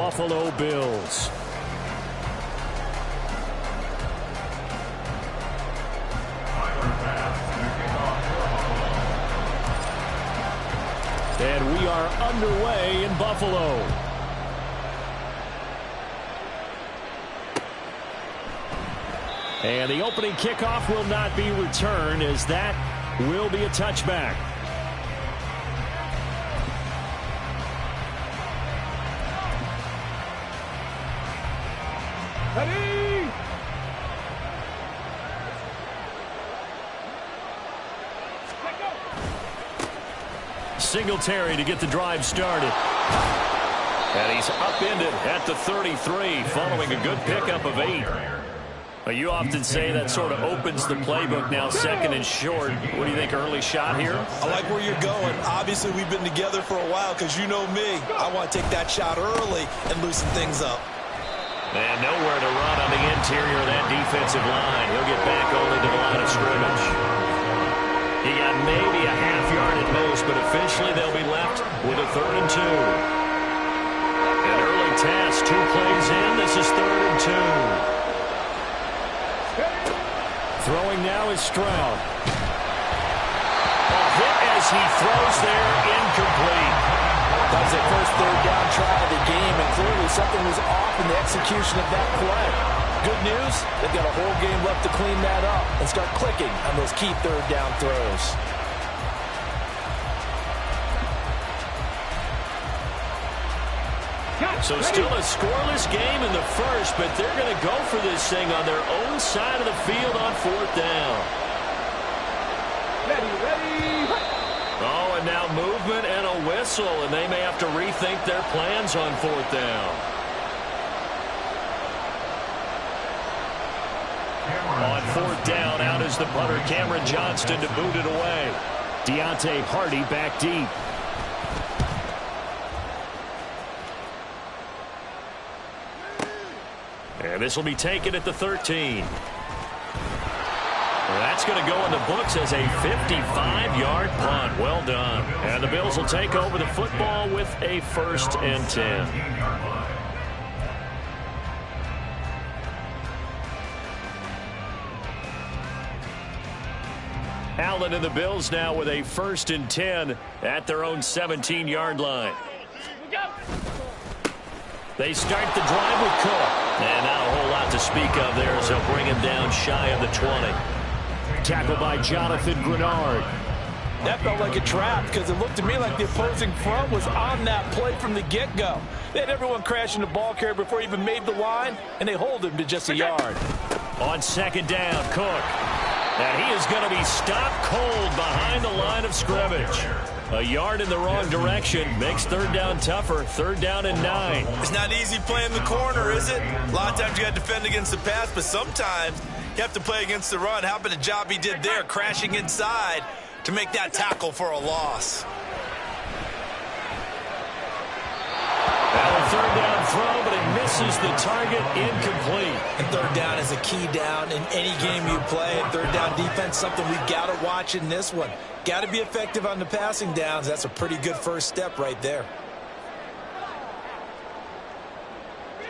Buffalo Bills. And we are underway in Buffalo. And the opening kickoff will not be returned, as that will be a touchback. Ready! Singletary to get the drive started. And he's upended at the 33 following a good pickup of 8. You often say that sort of opens the playbook now, second and short. What do you think, early shot here? I like where you're going. Obviously, we've been together for a while because you know me. I want to take that shot early and loosen things up. And nowhere to run on the interior of that defensive line. He'll get back only to the line of scrimmage. He got maybe a half yard at most, but officially they'll be left with a 3rd and 2. An early test, 2 plays in. This is 3rd and 2. Throwing now is Stroud. A hit as he throws there, incomplete. That was their first 3rd down try of the game, and clearly something was off in the execution of that play. Good news, they've got a whole game left to clean that up and start clicking on those key 3rd down throws. So still a scoreless game in the first, but they're going to go for this thing on their own side of the field on 4th down. Ready! Oh, and now movement and a whistle, and they may have to rethink their plans on 4th down. On 4th down, out is the punter, Cameron Johnston, to boot it away. Deontay Hardy back deep. And this will be taken at the 13. That's going to go in the books as a 55-yard punt. Well done. And the Bills will take over the football with a 1st and 10. Allen and the Bills now with a 1st and 10 at their own 17-yard line. They start the drive with Cook. And not a whole lot to speak of there as they'll bring him down shy of the 20. Tackled by Jonathan Grenard. That felt like a trap because it looked to me like the opposing front was on that play from the get-go. They had everyone crashing the ball carrier before he even made the line, and they hold him to just a yard. On 2nd down, Cook. And he is going to be stopped cold behind the line of scrimmage. A yard in the wrong direction makes 3rd down tougher. 3rd down and 9. It's not easy playing the corner, is it? A lot of times you got to defend against the pass, but sometimes you have to play against the run. How about the job he did there, crashing inside to make that tackle for a loss? Now a 3rd down throw, but it misses the target, incomplete. And 3rd down is a key down in any game you play. And 3rd down defense, something we've got to watch in this one. Got to be effective on the passing downs. That's a pretty good first step right there.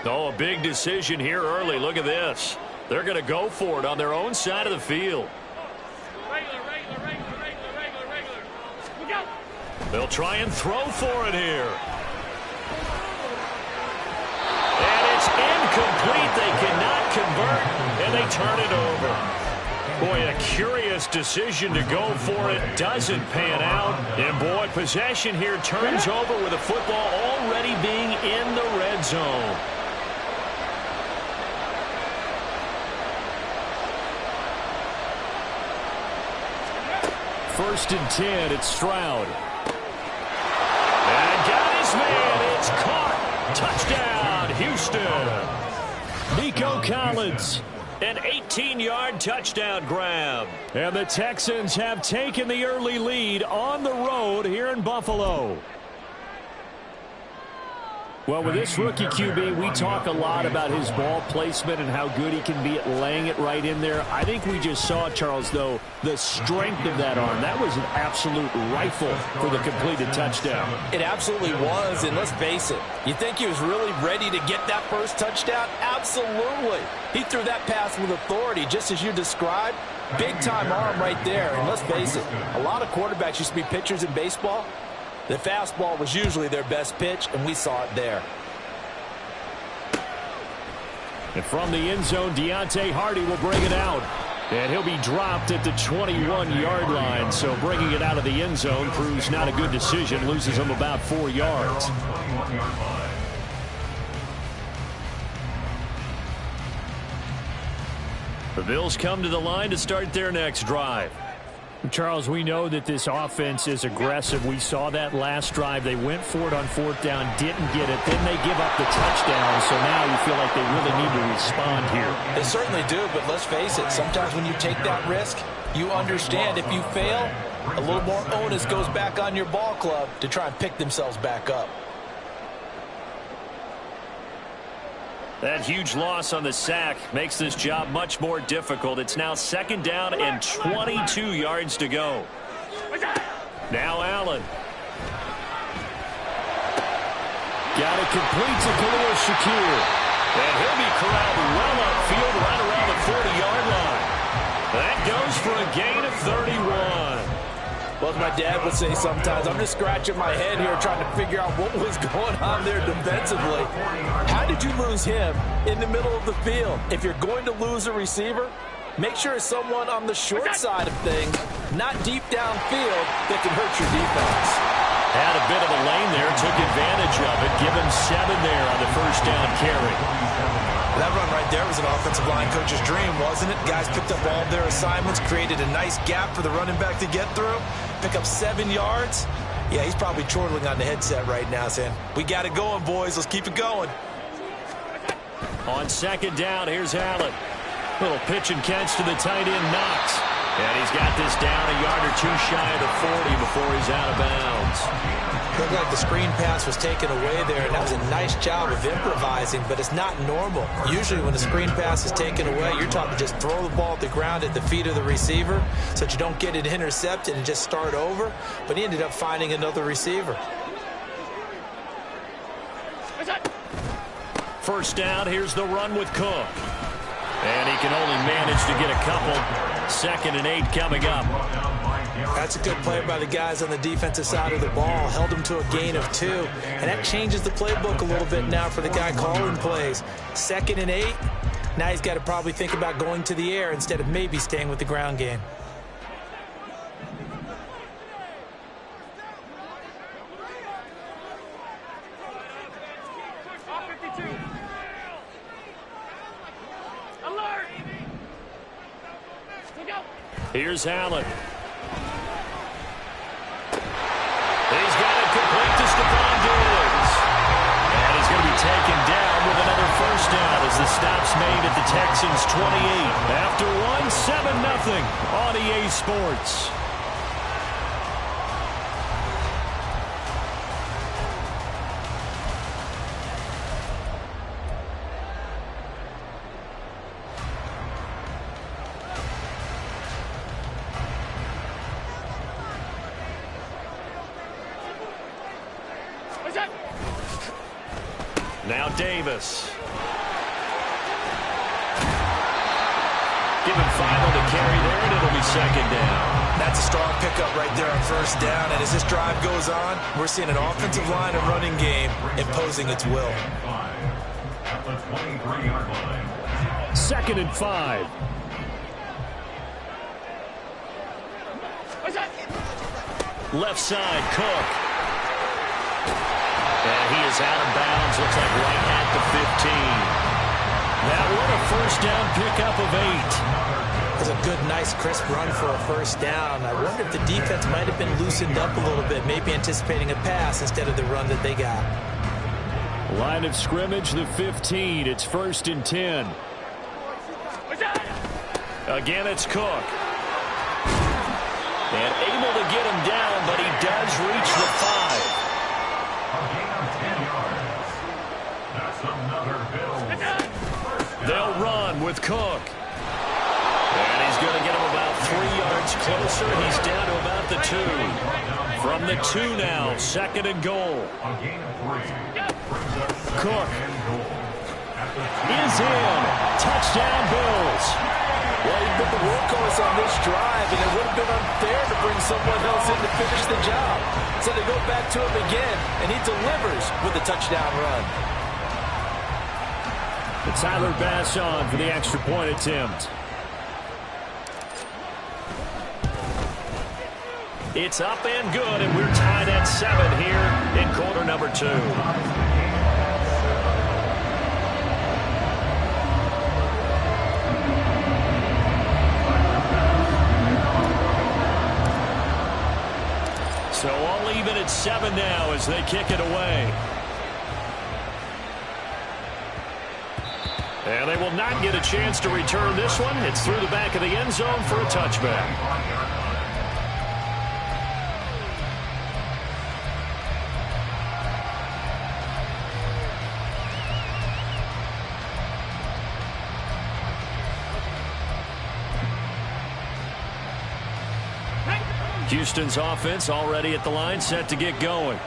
Oh, a big decision here early. Look at this. They're going to go for it on their own side of the field. They'll try and throw for it here. And it's incomplete. They cannot convert, and they turn it over. Boy, a curious decision to go for it. Doesn't pan out. And, boy, possession here turns over with the football already being in the red zone. First and 10, it's Stroud. And got his man. It's caught. Touchdown, Houston. Nico Collins. An 18-yard touchdown grab. And the Texans have taken the early lead on the road here in Buffalo. Well, with this rookie QB, we talk a lot about his ball placement and how good he can be at laying it right in there. I think we just saw, Charles, though, the strength of that arm. That was an absolute rifle for the completed touchdown. It absolutely was, and let's face it, you think he was really ready to get that first touchdown? Absolutely. He threw that pass with authority, just as you described. Big-time arm right there, and let's face it, a lot of quarterbacks used to be pitchers in baseball. The fastball was usually their best pitch, and we saw it there. And from the end zone, Deontay Hardy will bring it out. And he'll be dropped at the 21-yard line. So bringing it out of the end zone proves not a good decision. Loses him about 4 yards. The Bills come to the line to start their next drive. Charles, we know that this offense is aggressive. We saw that last drive. They went for it on 4th down, didn't get it. Then they give up the touchdown, so now you feel like they really need to respond here. They certainly do, but let's face it, sometimes when you take that risk, you understand if you fail, a little more onus goes back on your ball club to try and pick themselves back up. That huge loss on the sack makes this job much more difficult. It's now 2nd down and 22 yards to go. Now Allen. Got it complete to Khalil Shakir. And he'll be corralled well upfield right around the 40-yard line. That goes for a gain of 31. Well, as my dad would say sometimes, I'm just scratching my head here trying to figure out what was going on there defensively. How did you lose him in the middle of the field? If you're going to lose a receiver, make sure it's someone on the short side of things, not deep downfield, that can hurt your defense. Had a bit of a lane there, took advantage of it, give him 7 there on the 1st down carry. That run right there was an offensive line coach's dream, wasn't it? Guys picked up all their assignments, created a nice gap for the running back to get through, pick up 7 yards. Yeah, he's probably chortling on the headset right now saying, we got it going, boys. Let's keep it going. On 2nd down, here's Allen. Little pitch and catch to the tight end, Knox. And he's got this down a yard or 2 shy of the 40 before he's out of bounds. Looked like the screen pass was taken away there, and that was a nice job of improvising, but it's not normal. Usually when a screen pass is taken away, you're taught to just throw the ball at the ground at the feet of the receiver so that you don't get it intercepted and just start over, but he ended up finding another receiver. 1st down, here's the run with Cook. And he can only manage to get a couple. 2nd and 8 coming up. That's a good play by the guys on the defensive side of the ball. Held them to a gain of 2. And that changes the playbook a little bit now for the guy calling plays. 2nd and 8. Now he's got to probably think about going to the air instead of maybe staying with the ground game. Here's Allen. He's got it complete to Stephon Diggs. And he's going to be taken down with another 1st down as the stop's made at the Texans' 28. After 7-0 on EA Sports. Now Davis. Give him 5 on the carry there, and it'll be 2nd down. That's a strong pickup right there on 1st down. And as this drive goes on, we're seeing an offensive line and running game imposing its will. 2nd and 5. Left side, Cook. And he is out of bounds, looks like right at the 15. That one a 1st down pickup of 8. It was a good, nice, crisp run for a 1st down. I wonder if the defense might have been loosened up a little bit, maybe anticipating a pass instead of the run that they got. Line of scrimmage, the 15. It's 1st and 10. Again, it's Cook. And able to get him down, but he does reach the 5. They'll run with Cook. And he's going to get him about 3 yards closer. He's down to about the 2. From the 2 now, 2nd and goal. Cook is in. Touchdown, Bills. Well, he's been the workhorse on this drive, and it would have been unfair to bring someone else in to finish the job. So they go back to him again, and he delivers with a touchdown run. Tyler Bass on for the extra point attempt. It's up and good, and we're tied at 7 here in quarter number 2. So all even at 7 now as they kick it away. And they will not get a chance to return this one. It's through the back of the end zone for a touchback. Houston's offense already at the line, set to get going.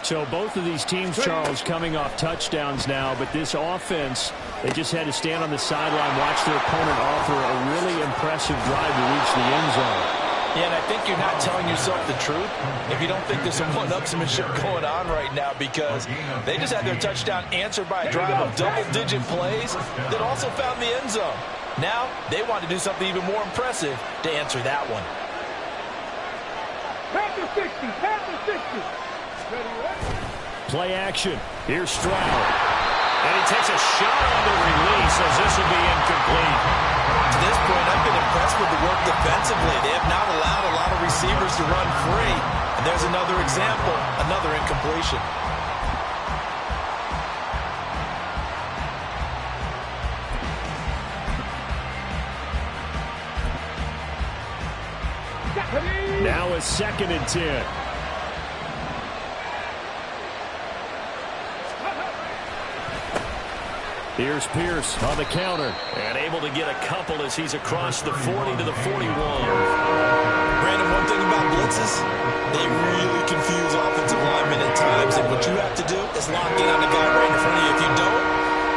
So both of these teams, Charles, coming off touchdowns now, but this offense, they just had to stand on the sideline, watch their opponent offer a really impressive drive to reach the end zone. Yeah, and I think you're not telling yourself the truth if you don't think there's some one-upsmanship going on right now, because they just had their touchdown answered by a drive of double-digit plays that also found the end zone. Now they want to do something even more impressive to answer that one. Panther 60, Panther 60. Play action. Here's Stroud. And he takes a shot on the release as this will be incomplete. To this point, I've been impressed with the work defensively. They have not allowed a lot of receivers to run free. And there's another example, another incompletion. Now a 2nd and 10. Here's Pierce on the counter. And able to get a couple as he's across the 40 to the 41. Brandon, one thing about blitzes, they really confuse offensive linemen at times. And what you have to do is lock in on the guy right in front of you. If you don't,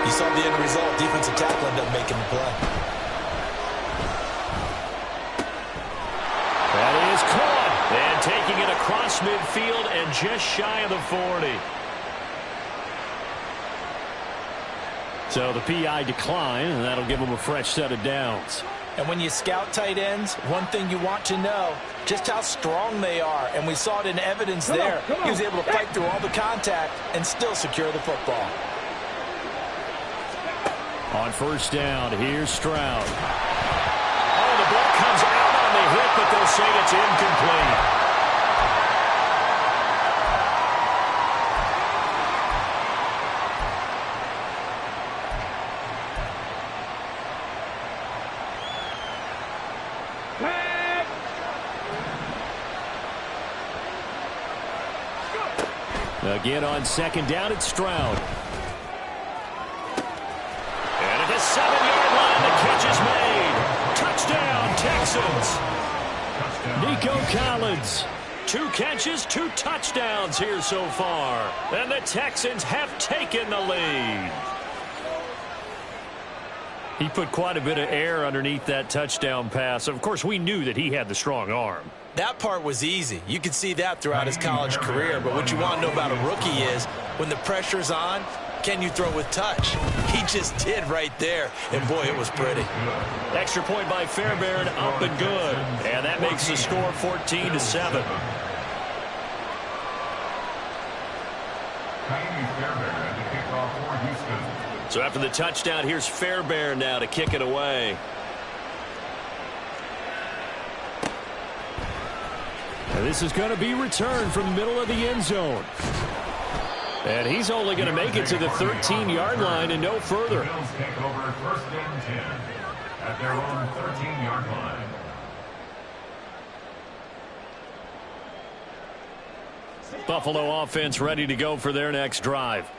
you saw the end result. Defensive tackle ended up making the play. That is caught. And taking it across midfield and just shy of the 40. So the PI decline, and that'll give them a fresh set of downs. And when you scout tight ends, one thing you want to know, just how strong they are. And we saw it in evidence there. He was able to fight through all the contact and still secure the football. On 1st down, here's Stroud. Oh, the ball comes out on the hit, but they'll say it's incomplete. Again on 2nd down, it's Stroud. And at the 7-yard line, the catch is made. Touchdown, Texans. Nico Collins. 2 catches, 2 touchdowns here so far. And the Texans have taken the lead. He put quite a bit of air underneath that touchdown pass. Of course, we knew that he had the strong arm. That part was easy. You could see that throughout his college career. But what you want to know about a rookie is when the pressure's on, can you throw with touch? He just did right there. And, boy, it was pretty. Extra point by Fairbairn, up and good. And that makes the score 14-7. So after the touchdown, here's Fairbairn now to kick it away. And this is going to be returned from the middle of the end zone. And he's only going to make it to the 13-yard line and no further. Bills take over 1st and 10 at their own 13-yard line. Buffalo offense ready to go for their next drive.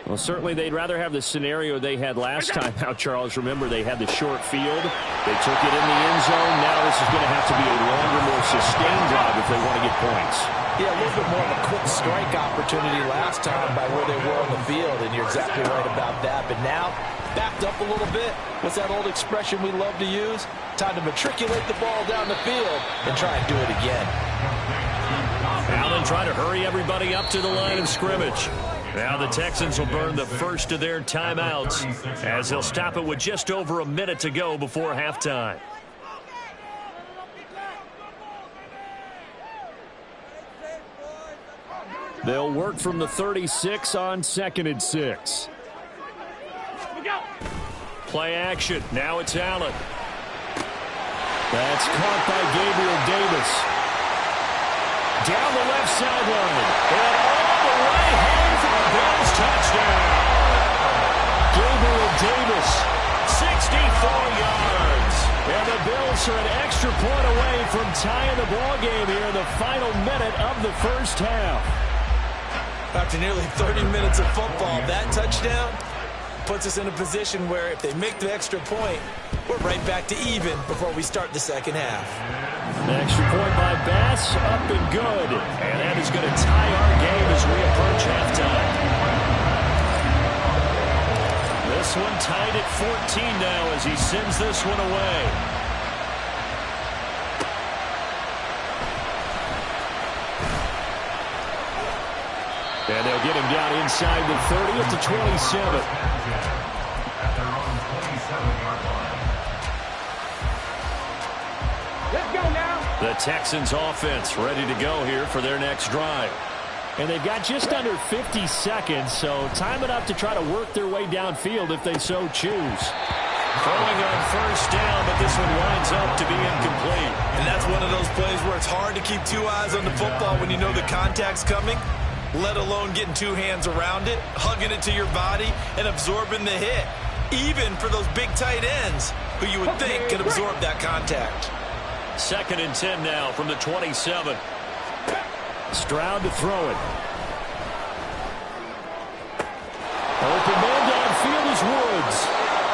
Well, certainly they'd rather have the scenario they had last time out, Charles. Remember, they had the short field. They took it in the end zone. Now this is going to have to be a longer, more sustained drive if they want to get points. Yeah, a little bit more of a quick strike opportunity last time by where they were on the field, and you're exactly right about that. But now, backed up a little bit. What's that old expression we love to use? Time to matriculate the ball down the field and try and do it again. Allen trying to hurry everybody up to the line of scrimmage. Now the Texans will burn the first of their timeouts as they'll stop it with just over a minute to go before halftime. They'll work from the 36 on 2nd and 6. Play action. Now it's Allen. That's caught by Gabriel Davis. Down the left sideline. And all the way home for a Bills touchdown. Gabriel Davis, 64 yards. and the Bills are an extra point away from tying the ball game here in the final minute of the first half. After nearly 30 minutes of football, that touchdown puts us in a position where if they make the extra point, we're right back to even before we start the second half. An extra point by Bass, up and good. And that is going to tie our game as we approach halftime. This one tied at 14 now as he sends this one away. And they'll get him down inside the 30 at the 27. At their own 27-yard line. Let's go now. The Texans offense ready to go here for their next drive. And they've got just under 50 seconds, so time enough to try to work their way downfield if they so choose. Throwing on first down, but this one winds up to be incomplete. And that's one of those plays where it's hard to keep two eyes on the football when you know the contact's coming, let alone getting two hands around it, hugging it to your body, and absorbing the hit. Even for those big tight ends who you would think can absorb that contact. 2nd and 10 now from the 27. Stroud to throw it. Open man downfield is Woods.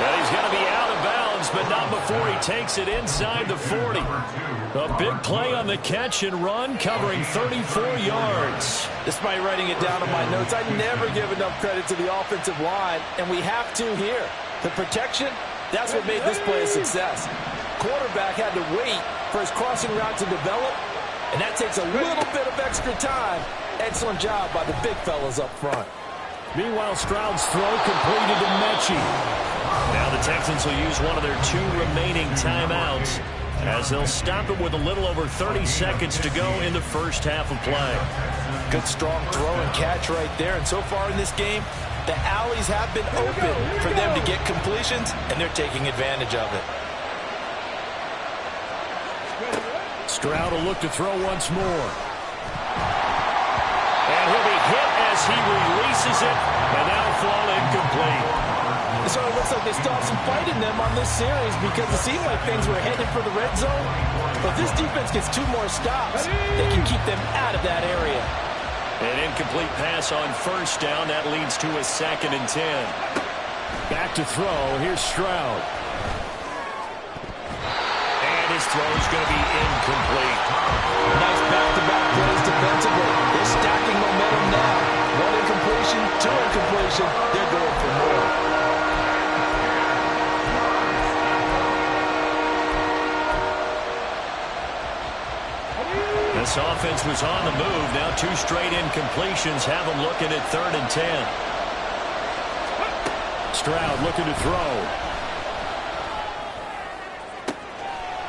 And he's going to be out of bounds, but not before he takes it inside the 40. A big play on the catch and run, covering 34 yards. Despite writing it down on my notes, I never give enough credit to the offensive line, and we have to here. The protection, that's what made this play a success. Quarterback had to wait for his crossing route to develop, and that takes a little bit of extra time. Excellent job by the big fellas up front. Meanwhile, Stroud's throw completed to Mechie. Now the Texans will use one of their 2 remaining timeouts as they'll stop it with a little over 30 seconds to go in the first half of play. Good strong throw and catch right there. And so far in this game, the alleys have been open for them to get completions, and they're taking advantage of it. Stroud will look to throw once more. And he'll be hit as he releases it, and that'll fall incomplete. So it looks like they still have some fight in them on this series because it seemed like things were headed for the red zone. But if this defense gets 2 more stops, they can keep them out of that area. An incomplete pass on first down. That leads to a 2nd and 10. Back to throw. Here's Stroud. And his throw is going to be incomplete. Nice back-to-back plays defensively. They're stacking momentum now. 1 incompletion, 2 incompletion. They're going for more. This offense was on the move. Now 2 straight incompletions have them looking at 3rd and 10. Stroud looking to throw.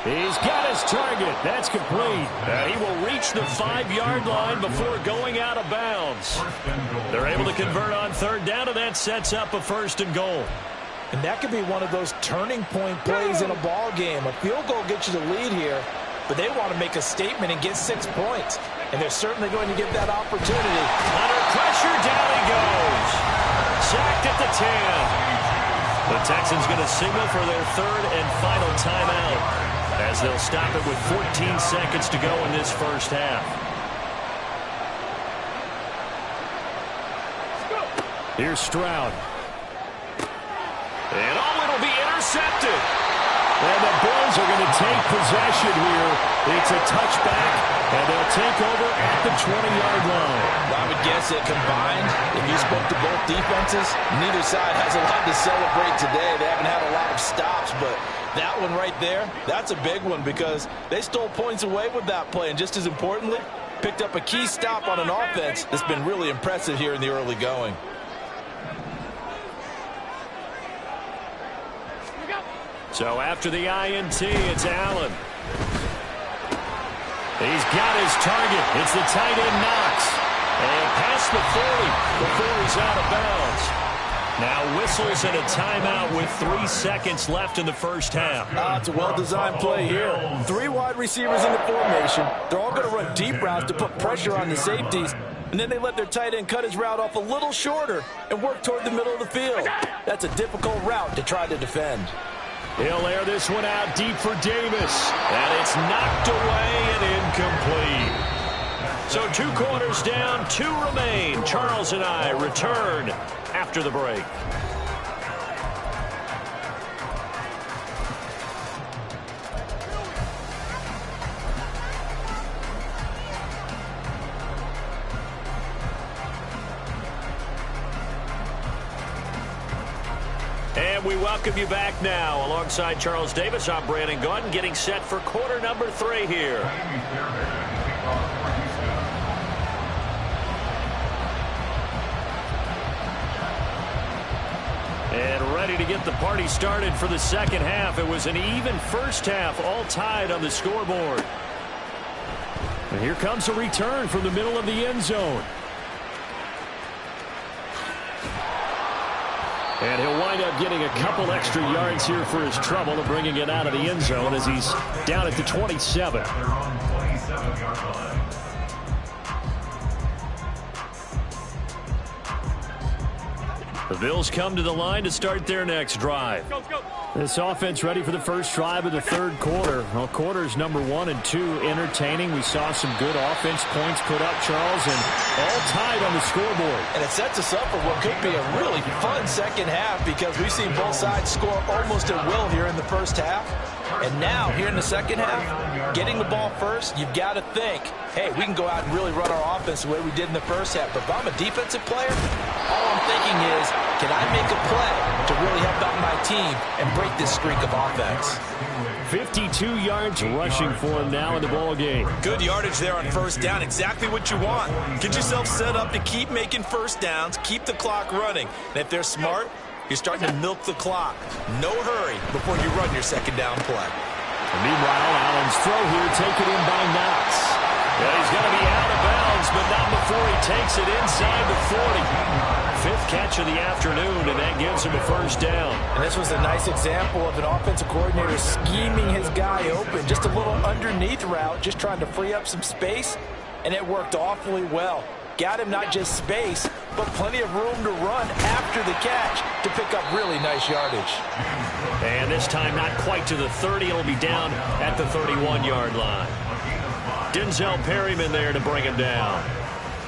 He's got his target. That's complete. He will reach the 5-yard line before going out of bounds. They're able to convert on 3rd down, and that sets up a 1st and goal. And that could be one of those turning point plays in a ball game. A field goal gets you the lead here, but they want to make a statement and get 6 points. And they're certainly going to get that opportunity. Under pressure, down he goes. Sacked at the 10. The Texans going to signal for their 3rd and final timeout as they'll stop it with 14 seconds to go in this first half. Here's Stroud. And it'll be intercepted. And the Bills are going to take possession here. It's a touchback, and they'll take over at the 20-yard line. I would guess that combined, if you spoke to both defenses, neither side has a lot to celebrate today. They haven't had a lot of stops, but that one right there, that's a big one because they stole points away with that play. And just as importantly, picked up a key stop on an offense that's been really impressive here in the early going. So after the INT, it's Allen. He's got his target. It's the tight end Knox. And past the 40 before he's out of bounds. Now whistles and a timeout with 3 seconds left in the first half. It's a well-designed play here. 3 wide receivers in the formation. They're all going to run deep routes to put pressure on the safeties. And then they let their tight end cut his route off a little shorter and work toward the middle of the field. That's a difficult route to try to defend. He'll air this one out deep for Davis. And it's knocked away and incomplete. So 2 quarters down, 2 remain. Charles and I return after the break. And we welcome you back now. Alongside Charles Davis, I'm Brandon Gaudin, getting set for quarter number 3 here. And ready to get the party started for the second half. It was an even first half, all tied on the scoreboard. And here comes a return from the middle of the end zone. And he'll wind up getting a couple extra yards here for his trouble of bringing it out of the end zone as he's down at the 27. The Bills come to the line to start their next drive. This offense ready for the first drive of the third quarter. Well, quarters number 1 and 2 entertaining. We saw some good offense points put up, Charles, and all tied on the scoreboard. And it sets us up for what could be a really fun second half because we've seen both sides score almost at will here in the first half. And now, here in the second half, getting the ball first, you've got to think, hey, we can go out and really run our offense the way we did in the first half. But if I'm a defensive player, all I'm thinking is, can I make a play to really help out my team and break this streak of offense? 52 yards rushing for him now in the ball game. Good yardage there on first down. Exactly what you want. Get yourself set up to keep making first downs, keep the clock running. And if they're smart, you're starting to milk the clock. No hurry before you run your second down play. And meanwhile, Allen's throw here taken in by Knox. Yeah, he's going to be out of bounds, but not before he takes it inside the 40. 5th catch of the afternoon, and that gives him a first down. And this was a nice example of an offensive coordinator scheming his guy open. Just a little underneath route, just trying to free up some space, and it worked awfully well. Got him not just space, but plenty of room to run after the catch to pick up really nice yardage. And this time not quite to the 30. It'll be down at the 31-yard line. Denzel Perryman there to bring him down.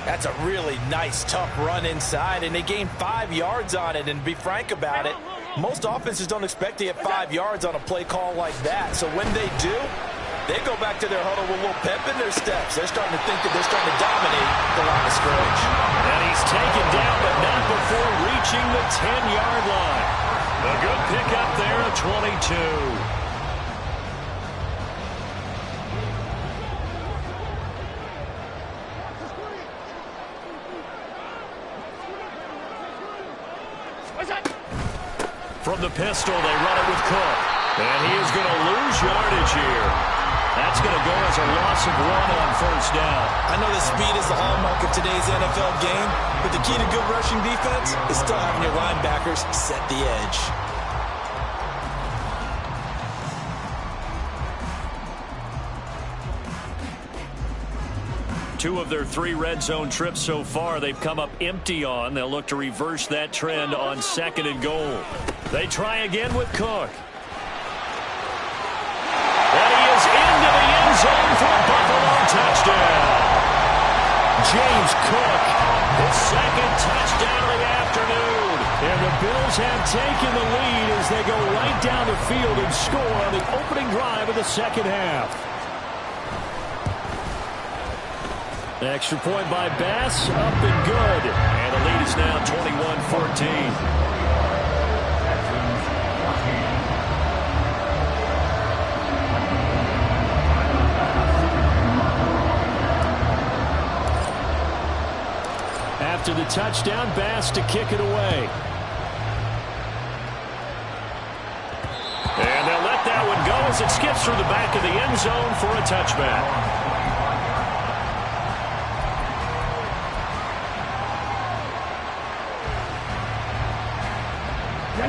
That's a really nice, tough run inside, and they gained 5 yards on it. And to be frank about it, most offenses don't expect to get 5 yards on a play call like that. So when they do, they go back to their huddle with a little pep in their steps. They're starting to think that they're starting to dominate the line of scrimmage. And he's taken down, but not before reaching the 10-yard line. A good pickup there at 22. From the pistol, they run it with Cook. And he is going to lose yardage here. That's going to go as a loss of 1 on first down. I know that speed is the hallmark of today's NFL game, but the key to good rushing defense is still having your linebackers set the edge. Two of their 3 red zone trips so far, they've come up empty on. They'll look to reverse that trend on 2nd and goal. They try again with Cook. And he is into the end zone for a Buffalo touchdown. James Cook His second touchdown of the afternoon. And the Bills have taken the lead as they go right down the field and score on the opening drive of the second half. The extra point by Bass, up and good. And the lead is now 21-14. After the touchdown, Bass to kick it away. And they'll let that one go as it skips through the back of the end zone for a touchback.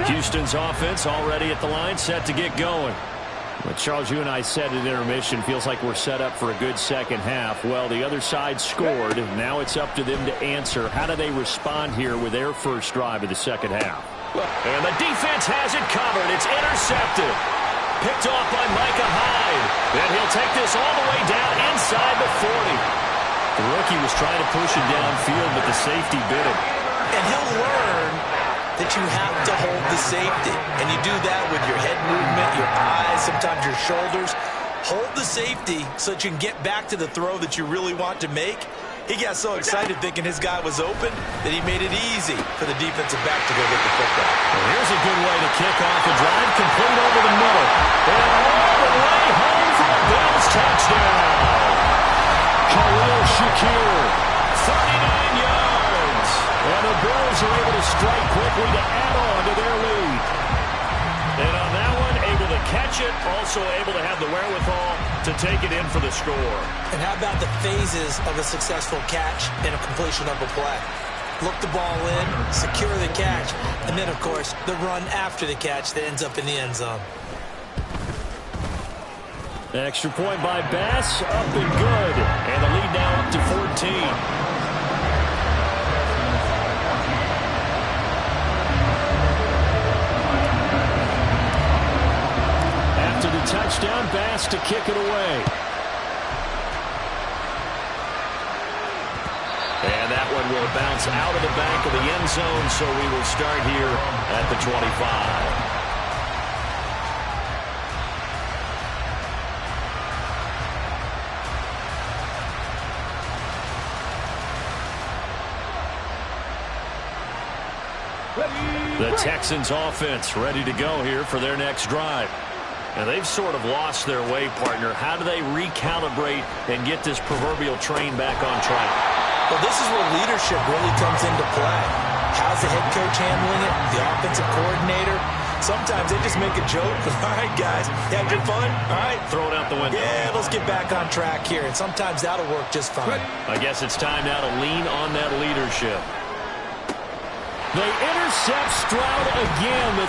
Houston's offense already at the line, set to get going. Well, Charles, you and I said at intermission, feels like we're set up for a good second half. Well, the other side scored. Now it's up to them to answer. How do they respond here with their first drive of the second half? And the defense has it covered. It's intercepted. Picked off by Micah Hyde. And he'll take this all the way down inside the 40. The rookie was trying to push him downfield, but the safety bit him. And he'll learn that you have to hold the safety. And you do that with your head movement, your eyes, sometimes your shoulders. Hold the safety so that you can get back to the throw that you really want to make. He got so excited thinking his guy was open that he made it easy for the defensive back to go get the football. Well, here's a good way to kick off a drive, complete over the middle. And all the way home for a Bills touchdown. Khalil Shakir. 39 yards. And the Bills are able to strike quickly to add on to their lead. And on that one, able to catch it, also able to have the wherewithal to take it in for the score. And how about the phases of a successful catch and a completion of a play? Look the ball in, secure the catch, and then, of course, the run after the catch that ends up in the end zone. The extra point by Bass, up and good. And the lead now up to 14. Touchdown, Bass to kick it away. And that one will bounce out of the back of the end zone, so we will start here at the 25. The Texans offense ready to go here for their next drive. And they've sort of lost their way, partner. How do they recalibrate and get this proverbial train back on track? Well, this is where leadership really comes into play. How's the head coach handling it? The offensive coordinator? Sometimes they just make a joke. All right, guys, you having fun? All right. Throw it out the window. Yeah, let's get back on track here. And sometimes that'll work just fine. I guess it's time now to lean on that leadership. They intercept Stroud again. The